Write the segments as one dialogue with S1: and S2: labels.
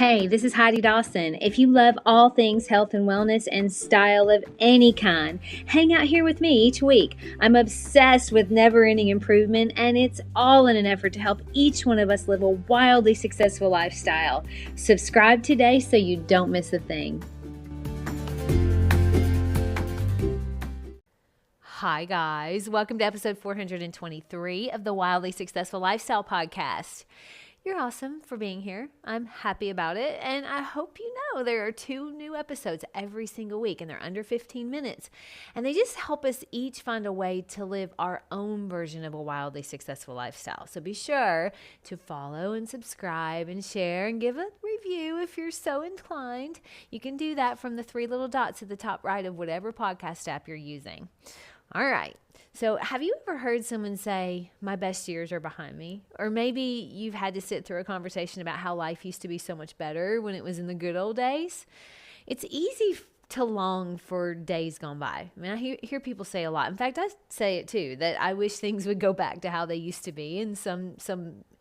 S1: Hey, this is Heidi Dawson. If you love all things health and wellness and style of any kind, hang out here with me each week. I'm obsessed with never-ending improvement, and it's all in an effort to help each one of us live a wildly successful lifestyle. Subscribe today so you don't miss a thing. Hi, guys. Welcome to episode 423 of the Wildly Successful Lifestyle Podcast. You're awesome for being here. I'm happy about it. And I hope you know there are 2 new episodes every single week, and they're under 15 minutes. And they just help us each find a way to live our own version of a wildly successful lifestyle. So be sure to follow and subscribe and share and give a review if you're so inclined. You can do that from the 3 little dots at the top right of whatever podcast app you're using. All right. So have you ever heard someone say, my best years are behind me? Or maybe you've had to sit through a conversation about how life used to be so much better when it was in the good old days. It's easy to long for days gone by. I mean, I hear people say a lot. In fact, I say it too, that I wish things would go back to how they used to be in some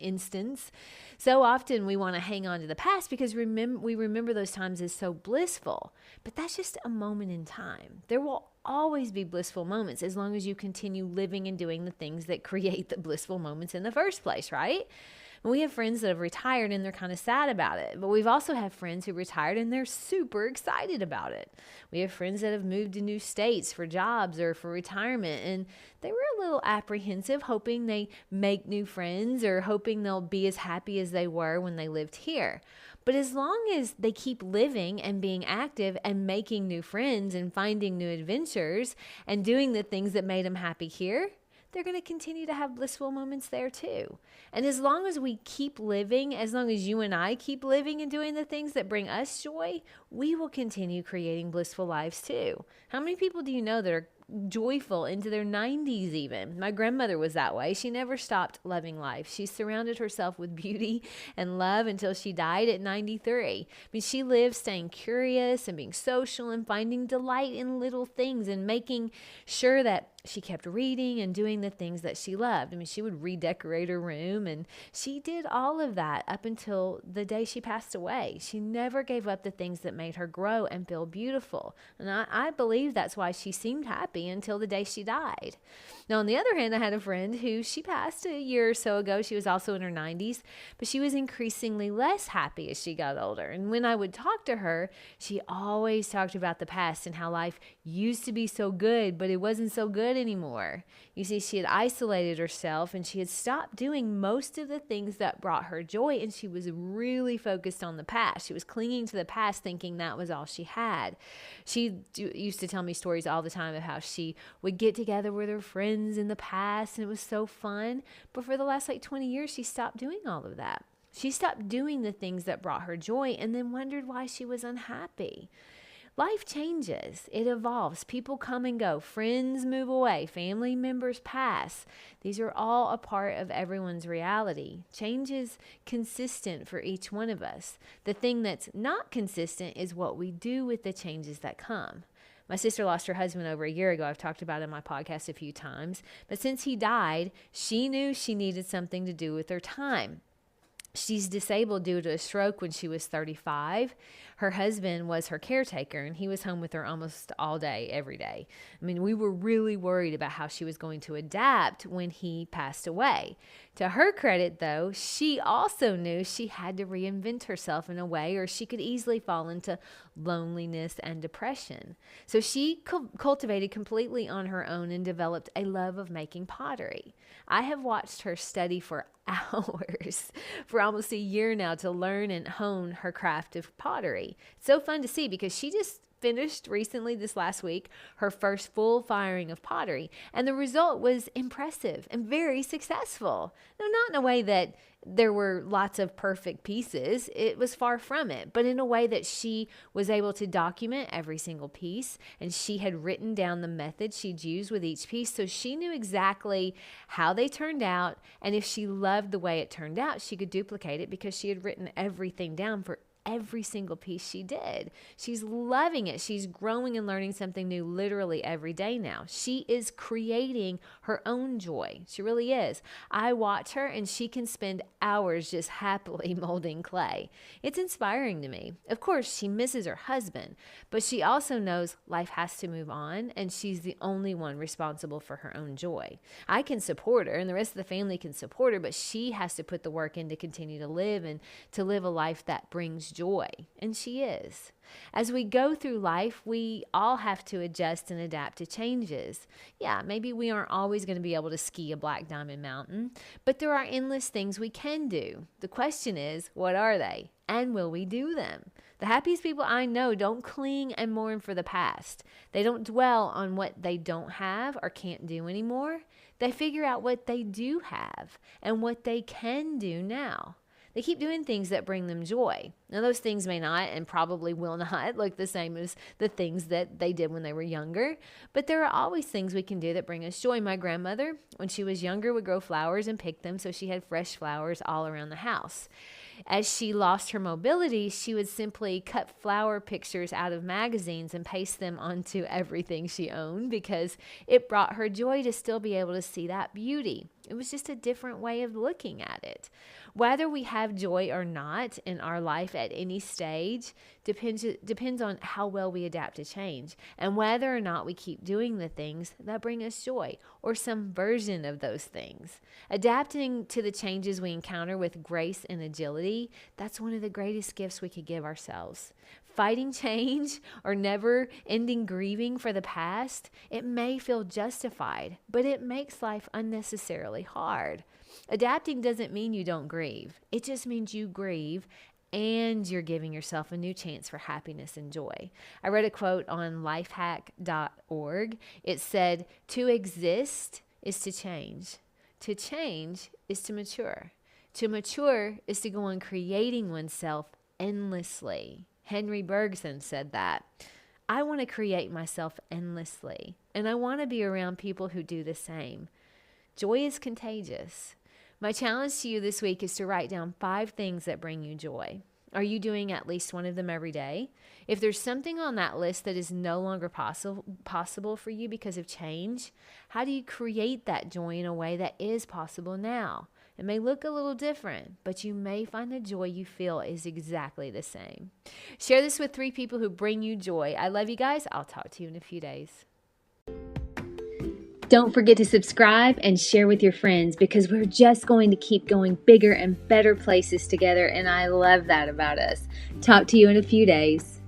S1: instance. So often we want to hang on to the past because we remember those times as so blissful. But that's just a moment in time. There will always be blissful moments as long as you continue living and doing the things that create the blissful moments in the first place, right? And we have friends that have retired and they're kind of sad about it. But we've also had friends who retired and they're super excited about it. We have friends that have moved to new states for jobs or for retirement, and they were a little apprehensive, hoping they make new friends or hoping they'll be as happy as they were when they lived here. But as long as they keep living and being active and making new friends and finding new adventures and doing the things that made them happy here, they're going to continue to have blissful moments there too. And as long as we keep living, as long as you and I keep living and doing the things that bring us joy, we will continue creating blissful lives too. How many people do you know that are joyful into their 90s even? My grandmother was that way. She never stopped loving life. She surrounded herself with beauty and love until she died at 93. I mean, she lived staying curious and being social and finding delight in little things and making sure that she kept reading and doing the things that she loved. I mean, she would redecorate her room, and she did all of that up until the day she passed away. She never gave up the things that made her grow and feel beautiful. And I believe that's why she seemed happy until the day she died. Now, on the other hand, I had a friend who she passed a year or so ago. She was also in her 90s, but she was increasingly less happy as she got older. And when I would talk to her, she always talked about the past and how life used to be so good, but it wasn't so good anymore. You see, she had isolated herself and she had stopped doing most of the things that brought her joy, and she was really focused on the past. She was clinging to the past, thinking that was all she had. She used to tell me stories all the time of how she would get together with her friends in the past, and it was so fun. But for the last 20 years, she stopped doing all of that. She stopped doing the things that brought her joy and then wondered why she was unhappy. Life changes. It evolves. People come and go. Friends move away. Family members pass. These are all a part of everyone's reality. Change is consistent for each one of us. The thing that's not consistent is what we do with the changes that come. My sister lost her husband over a year ago. I've talked about it in my podcast a few times. But since he died, she knew she needed something to do with her time. She's disabled due to a stroke when she was 35. Her husband was her caretaker, and he was home with her almost all day, every day. I mean, we were really worried about how she was going to adapt when he passed away. To her credit, though, she also knew she had to reinvent herself in a way, or she could easily fall into loneliness and depression. So she cultivated completely on her own and developed a love of making pottery. I have watched her study for hours for almost a year now to learn and hone her craft of pottery. It's so fun to see because she just finished recently this last week her first full firing of pottery, and the result was impressive and very successful. No, not in a way that there were lots of perfect pieces. It was far from it, but in a way that she was able to document every single piece, and she had written down the method she'd use with each piece, so she knew exactly how they turned out, and if she loved the way it turned out, she could duplicate it because she had written everything down for every single piece she did. She's loving it. She's growing and learning something new literally every day now. She is creating her own joy. She really is. I watch her and she can spend hours just happily molding clay. It's inspiring to me. Of course, she misses her husband, but she also knows life has to move on and she's the only one responsible for her own joy. I can support her and the rest of the family can support her, but she has to put the work in to continue to live and to live a life that brings joy. And she is. As we go through life, we all have to adjust and adapt to changes. Yeah, maybe we aren't always going to be able to ski a Black Diamond Mountain, but there are endless things we can do. The question is, what are they? And will we do them? The happiest people I know don't cling and mourn for the past. They don't dwell on what they don't have or can't do anymore. They figure out what they do have and what they can do now. They keep doing things that bring them joy. Now, those things may not and probably will not look the same as the things that they did when they were younger, but there are always things we can do that bring us joy. My grandmother, when she was younger, would grow flowers and pick them, so she had fresh flowers all around the house. As she lost her mobility, she would simply cut flower pictures out of magazines and paste them onto everything she owned because it brought her joy to still be able to see that beauty. It was just a different way of looking at it. Whether we have joy or not in our life at any stage depends on how well we adapt to change and whether or not we keep doing the things that bring us joy or some version of those things. Adapting to the changes we encounter with grace and agility, that's one of the greatest gifts we could give ourselves. Fighting change or never ending grieving for the past, it may feel justified, but it makes life unnecessarily hard. Adapting doesn't mean you don't grieve. It just means you grieve and you're giving yourself a new chance for happiness and joy. I read a quote on lifehack.org. It said, "To exist is to change. To change is to mature. To mature is to go on creating oneself endlessly." Henry Bergson said that. I want to create myself endlessly, and I want to be around people who do the same. Joy is contagious. My challenge to you this week is to write down 5 things that bring you joy. Are you doing at least one of them every day? If there's something on that list that is no longer possible for you because of change, how do you create that joy in a way that is possible now? It may look a little different, but you may find the joy you feel is exactly the same. Share this with 3 people who bring you joy. I love you guys. I'll talk to you in a few days. Don't forget to subscribe and share with your friends because we're just going to keep going bigger and better places together, and I love that about us. Talk to you in a few days.